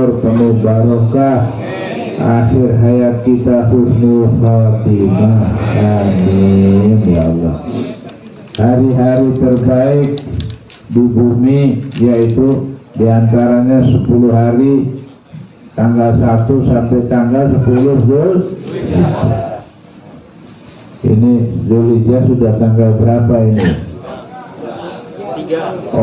umur penuh barokah, akhir hayat kita husnul khatimah. Amin ya Allah. Hari-hari terbaik di bumi yaitu diantaranya 10 hari tanggal 1 sampai tanggal 10 Zulhijjah. Ini Zulhijjah sudah tanggal berapa ini? 4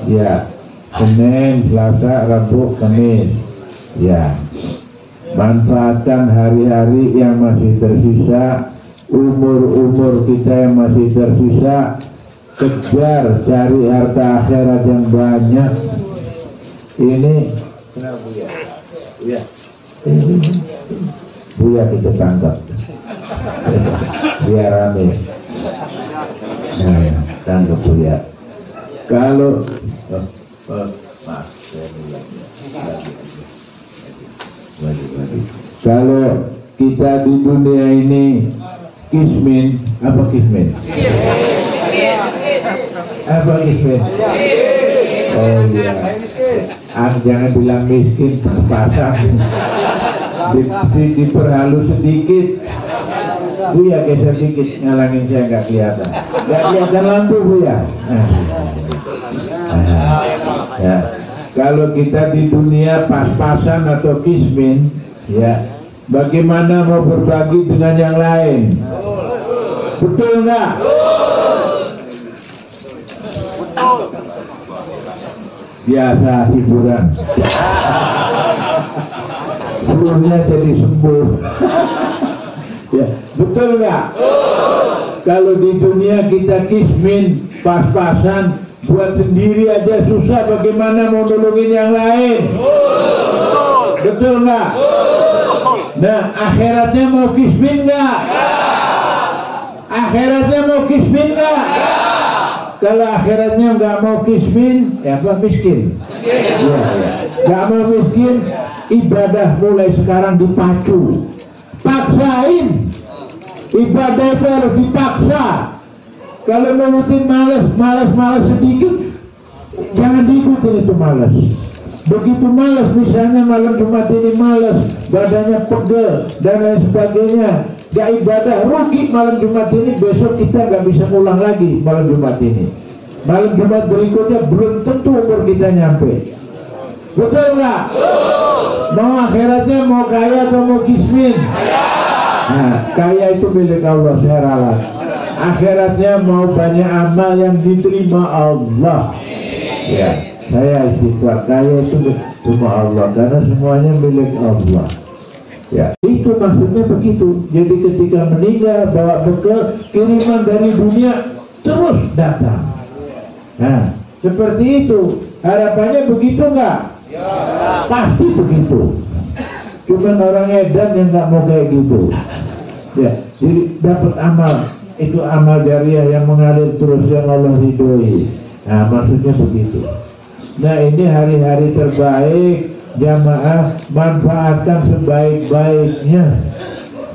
ya, Senin, Selasa, Rabu, Kamis ya. Manfaatkan hari-hari yang masih tersisa, umur-umur kita yang masih tersisa. Kejar cari harta akhirat yang banyak. Ini kenapa ya? Ya. Buya kita tangkap biar rame. Nah, tangkap Buya. Kalau kalau kita di dunia ini kismin, apa kismin? Apa kismin? Oh iya, jangan bilang miskin, pasang diperhalus sedikit. Buya geser dikit, ngalangin saya nggak kelihatan. Nggak kelihatan lampu Buya. Ya. Kalau kita di dunia pas-pasan atau kismin, ya, bagaimana mau berbagi dengan yang lain? Betul nggak? Biasa hiburan. Seluruhnya jadi sembuh. Ya, betul nggak? Kalau di dunia kita kismin, pas-pasan, buat sendiri aja susah, bagaimana mau nolongin yang lain? Betul nggak? Nah, akhiratnya mau kismin nggak? Akhiratnya mau kismin nggak? Kalau akhiratnya nggak mau kismin, ya apa miskin? Nggak mau miskin, ibadah mulai sekarang dipacu, paksain. Ibadah itu harus dipaksa. Kalau nurutin malas sedikit, jangan diikutin itu malas. Begitu malas, misalnya malam Jumat ini malas, badannya pegel dan lain sebagainya, gak ibadah, rugi malam Jumat ini. Besok kita gak bisa ulang lagi malam Jumat ini. Malam Jumat berikutnya belum tentu umur kita nyampe. Betul nggak? Mau akhiratnya mau kaya atau mau kismin? Nah, kaya itu milik Allah, saya ralat. Akhiratnya mau banyak amal yang diterima Allah. Ya, saya istighfar, kaya itu cuma Allah, karena semuanya milik Allah. Ya, itu maksudnya begitu. Jadi ketika meninggal bawa bekal, kiriman dari dunia terus datang. Nah, seperti itu. Harapannya begitu nggak? Ya. Pasti begitu. Cuma orang edan yang nggak mau kayak gitu. Ya, jadi dapat amal. Itu amal jariah yang mengalir terus, yang Allah ridhoi. Nah, maksudnya begitu. Nah, ini hari-hari terbaik, jamaah, manfaatkan sebaik-baiknya.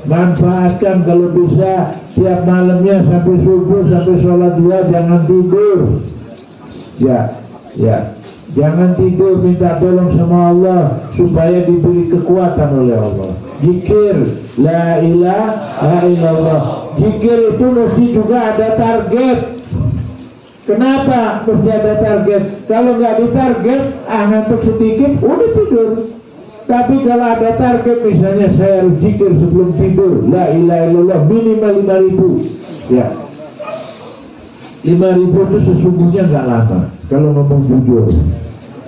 Manfaatkan kalau bisa tiap malamnya sampai subuh, sampai sholat 2, jangan tidur. Ya, jangan tidur, minta tolong sama Allah supaya diberi kekuatan oleh Allah. Zikir la ilaha illallah. Zikir itu mesti juga ada target. Kenapa mesti ada target? Kalau nggak ditarget, ngantuk sedikit, udah tidur. Tapi kalau ada target, misalnya saya harus zikir sebelum tidur, la ilaha illallah minimal 5.000. Ya, 5.000 itu sesungguhnya nggak lama. Kalau ngomong jujur,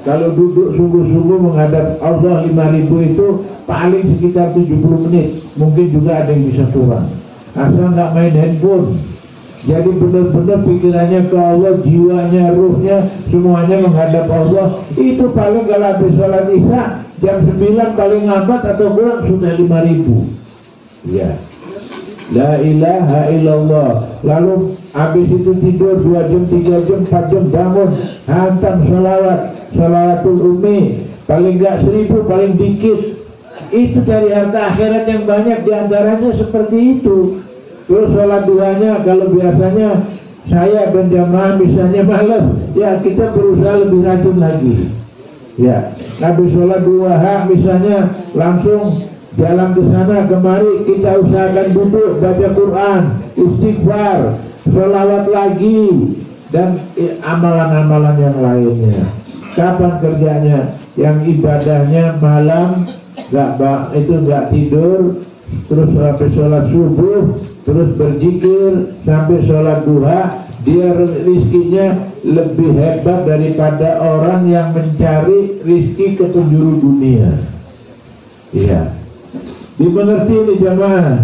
kalau duduk sungguh-sungguh menghadap Allah 5.000 itu paling sekitar 70 menit. Mungkin juga ada yang bisa kurang. Asal nggak main handphone. Jadi benar-benar pikirannya ke Allah, jiwanya, ruhnya, semuanya menghadap Allah. Itu paling kalau habis sholat isya jam 9 paling lambat atau kurang sudah 5.000. Ya, la ilaha illallah. Lalu habis itu tidur 2 jam, 3 jam, 4 jam, bangun, hantam sholawat, sholawatul umi, paling enggak 1.000, paling dikit. Itu dari harta akhirat yang banyak, diantaranya seperti itu. Terus sholat duhanya kalau biasanya saya berjamaah misalnya malas, ya kita berusaha lebih rajin lagi. Ya, habis sholat duha misalnya langsung jalan ke sana kemari, kita usahakan duduk baca Quran, istighfar, sholawat lagi, dan amalan-amalan yang lainnya. Kapan kerjanya? Yang ibadahnya malam, nggak tidur, terus sampai sholat subuh, terus berzikir sampai sholat duha, dia rizkinya lebih hebat daripada orang yang mencari rizki ke penjuru dunia. Iya, dimengerti ini jamaah.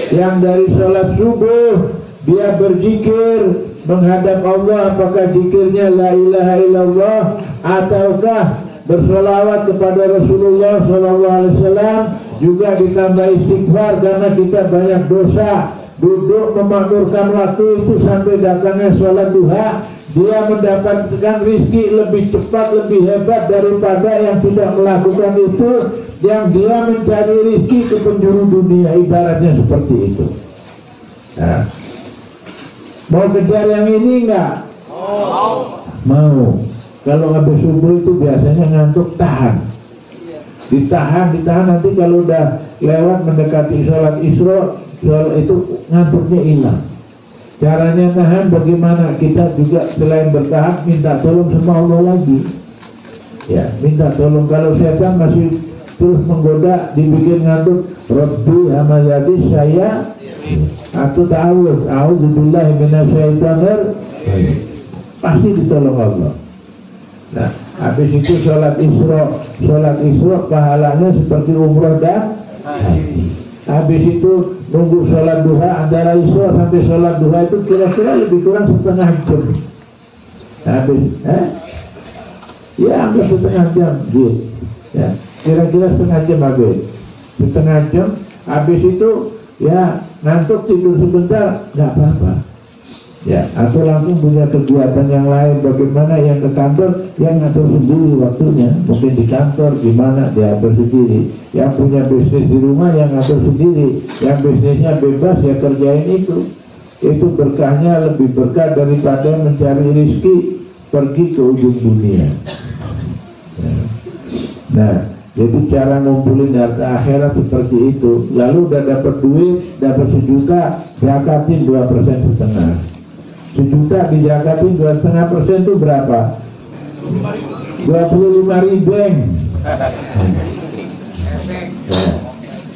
Yang dari sholat subuh dia berzikir menghadap Allah, apakah zikirnya la ilaha illallah ataukah bersolawat kepada Rasulullah SAW, juga ditambah istighfar karena kita banyak dosa. Duduk memakmurkan waktu itu sampai datangnya sholat duha, dia mendapatkan rizki lebih cepat, lebih hebat daripada yang tidak melakukan itu, yang dia mencari rizki ke penjuru dunia. Ibaratnya seperti itu. Nah, mau kejar yang ini enggak? Mau. Kalau habis subuh itu biasanya ngantuk, tahan. Ditahan nanti kalau udah lewat mendekati sholat isra, sholat itu ngantuknya hilang. Caranya tahan bagaimana? Kita juga selain bertahan minta tolong sama Allah lagi. Ya, minta tolong. Kalau setan masih terus menggoda, dibikin ngantuk, Rabbi hamayati saya atau ta'awud, a'udzubillahi minasyaitonir, pasti ditolong Allah. Nah, habis itu sholat isra pahalanya seperti umroh dan haji. Habis itu nunggu sholat duha, antara isra sampai sholat duha itu kira-kira lebih kurang setengah jam. Habis, ya hampir setengah jam, gitu. Ya, kira-kira setengah jam habis. Setengah jam, habis itu ya ngantuk tidur sebentar, nggak apa-apa. Ya, atau langsung punya kegiatan yang lain. Bagaimana yang ke kantor, yang ngatur sendiri waktunya. Mungkin di kantor, gimana diatur sendiri. Yang punya bisnis di rumah, yang ngatur sendiri. Yang bisnisnya bebas, ya kerjain itu. Itu berkahnya lebih berkah daripada mencari rezeki pergi ke ujung dunia. Ya. Nah, jadi cara ngumpulin harta akhirat seperti itu. Lalu udah dapat duit, dapat 1 juta, zakatin 2,5%. 1 juta dijakatin 2,5% itu berapa? 25.000.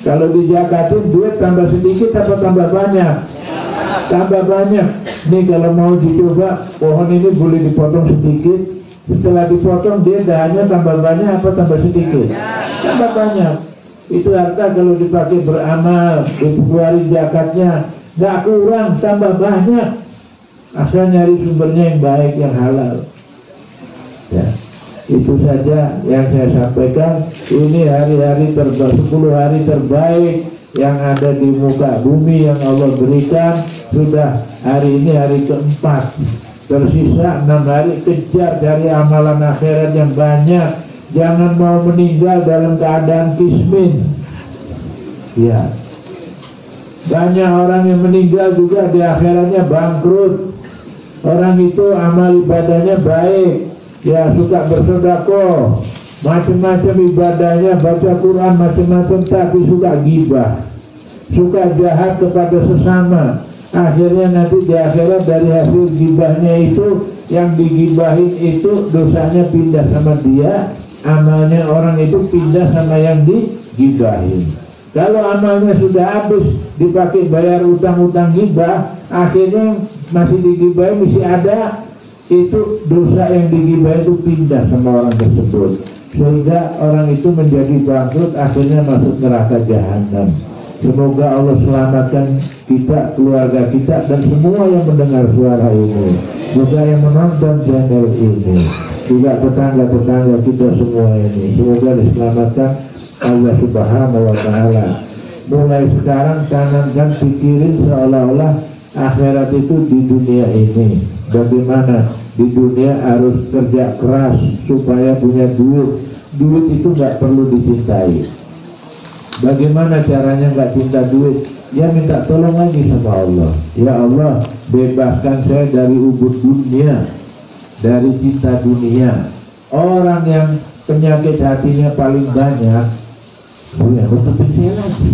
Kalau dijakatin duit tambah sedikit apa tambah banyak? Tambah banyak. Nih kalau mau dicoba, pohon ini boleh dipotong sedikit. Setelah dipotong dia dahannya tambah banyak apa tambah sedikit? Tambah banyak. Itu harta kalau dipakai beramal, dikeluarin zakatnya, nggak kurang, tambah banyak. Asal nyari sumbernya yang baik, yang halal. Ya, itu saja yang saya sampaikan. Ini hari-hari terbaik, 10 hari terbaik yang ada di muka bumi yang Allah berikan. Sudah hari ini hari keempat, tersisa 6 hari. Kejar dari amalan akhirat yang banyak. Jangan mau meninggal dalam keadaan kismin. Ya, banyak orang yang meninggal juga di akhiratnya bangkrut. Orang itu amal ibadahnya baik, ya suka bersedekah, macam-macam ibadahnya, baca Quran macam-macam, tapi suka gibah, suka jahat kepada sesama. Akhirnya nanti di akhirat dari hasil gibahnya itu, yang digibahin itu dosanya pindah sama dia, amalnya orang itu pindah sama yang digibahin. Kalau amalnya sudah habis dipakai bayar utang-utang gibah, akhirnya masih digibahin, masih ada, itu dosa yang digibahin itu pindah sama orang tersebut, sehingga orang itu menjadi bangkrut, akhirnya masuk neraka jahanam. Semoga Allah selamatkan kita, keluarga kita, dan semua yang mendengar suara ini, juga yang menonton channel ini, juga tetangga-tetangga kita semua ini. Semoga diselamatkan Allah Subhanahu wa Ta'ala. Mulai sekarang tanamkan pikirin seolah-olah akhirat itu di dunia ini. Bagaimana di dunia harus kerja keras supaya punya duit. Duit itu nggak perlu dicintai. Bagaimana caranya nggak cinta duit? Ya minta tolong lagi sama Allah. Ya Allah, bebaskan saya dari ubud dunia, dari cinta dunia. Orang yang penyakit hatinya paling banyak, ya tutupin saya lagi.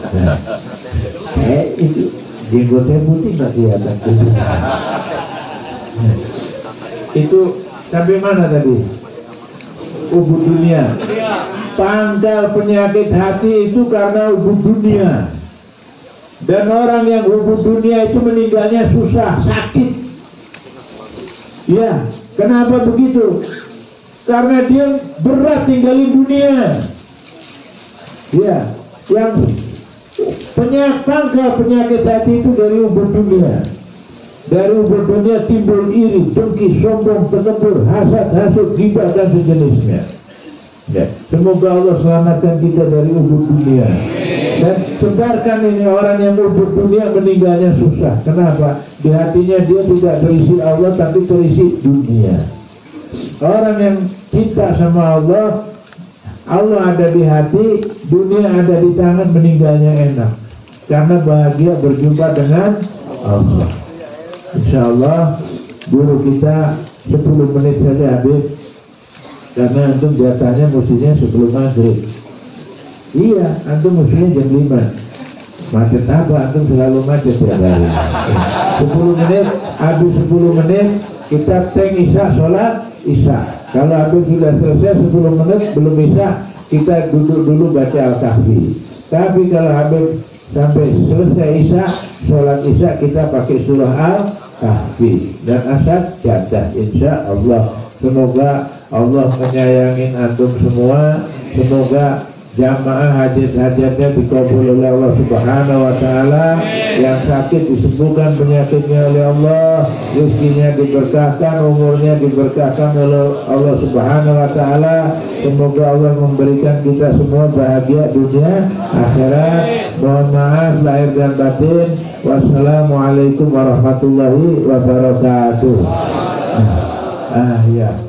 Nah, itu jenggotnya putih nggak kelihatan. Itu sampai mana tadi? Ubud dunia. Pangkal penyakit hati itu karena ubud dunia. Dan orang yang ubud dunia itu meninggalnya susah, sakit. Ya, kenapa begitu? Karena dia berat tinggalin dunia. Ya, yang pangkal penyakit hati itu dari ubud dunia. Dari ubud dunia timbul iri, dengki, sombong, takabur, hasad, hasud, ghibah dan sejenisnya. Ya, semoga Allah selamatkan kita dari ubud dunia. Dan sebarkan ini orang yang ubud dunia meninggalnya susah. Kenapa? Di hatinya dia tidak terisi Allah tapi terisi dunia. Orang yang cinta sama Allah, Allah ada di hati, dunia ada di tangan, meninggalnya enak. Karena bahagia berjumpa dengan Allah. Insya Allah guru kita 10 menit saja habis. Karena antum jatahnya mestinya sebelum maghrib. Iya, antum mestinya jam 5. Macet apa? Antum selalu macet ya hari. 10 menit, habis 10 menit kita teng isya, sholat isya. Kalau habis sudah selesai 10 menit belum isya, kita duduk dulu baca Al-Kahfi. Tapi kalau habis sampai selesai isya, sholat isya kita pakai surah Al-Kahfi dan asar jatah insya Allah. Semoga Allah menyayangin antum semua. Semoga jamaah hajat-hajatnya dikabul oleh Allah Subhanahu wa Ta'ala. Yang sakit disembuhkan penyakitnya oleh Allah, rezekinya diberkahkan, umurnya diberkahkan oleh Allah Subhanahu wa Ta'ala. Semoga Allah memberikan kita semua bahagia dunia akhirat. Mohon maaf lahir dan batin. Wassalamualaikum warahmatullahi wabarakatuh. Ya.